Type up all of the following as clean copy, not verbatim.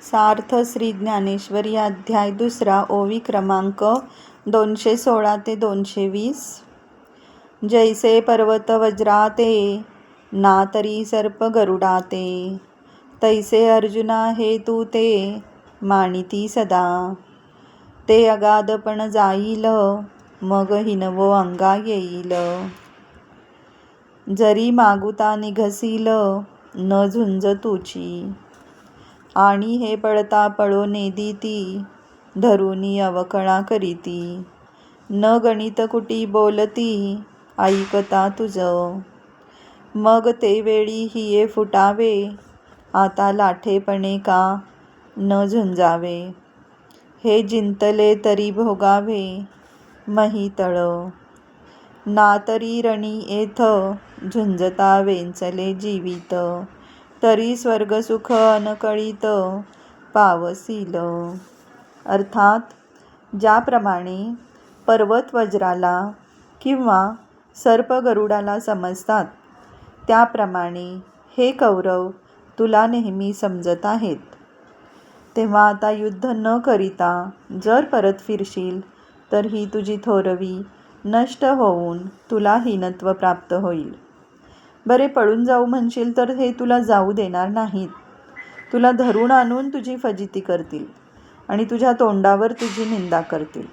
सार्थ श्री ज्ञानेश्वरी अध्याय 2 ओवी क्रमांक 216 ते 220. जैसे पर्वत वज्राते ना तरी सर्प गरुडाते, तैसे अर्जुना हे तू ते मानिती सदा. ते अगाधपण जाईल मग हिनवो अंगा येईल. जरी मागुता निघसील न झुंज तुची, आणि हे पळता पळो नेदिती धरुनी अवकळा करीती. न गणित कुटी बोलती ऐकता तुझ, मग ते वेळी हिये फुटावे आता लाठेपणे का न झुंजावे. हे जिंतले तरी भोगावे महितळ, ना तरी रणी येथ झुंजता वेंचले जीवित. तरी स्वर्गसुख अनकळीत पावसील. अर्थात ज्याप्रमाणे पर्वत वज्राला किंवा सर्प गरुडाला समजतात, त्याप्रमाणे हे कौरव तुला नेहमी समजत आहेत. तेव्हा आता युद्ध न करिता जर परत फिरशील तर ही तुझी थोरवी नष्ट होऊन तुला हीनत्व प्राप्त होईल. बरे, पळून जाऊ म्हणशील तर हे तुला जाऊ देणार नाहीत. तुला धरून आणून तुझी फजिती करतील आणि तुझ्या तोंडावर तुझी निंदा करतील.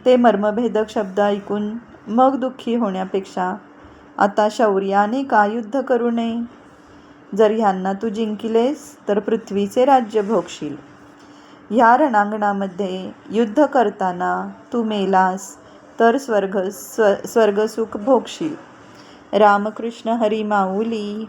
ते मर्मभेदक शब्द ऐकून मग दुःखी होण्यापेक्षा आता शौर्याने का युद्ध करू नये. जर ह्यांना तू जिंकलेस तर पृथ्वीचे राज्य भोगशील. ह्या रणांगणामध्ये युद्ध करताना तू मेलास तर स्वर्गसुख भोगशील. रामकृष्ण हरी माऊली.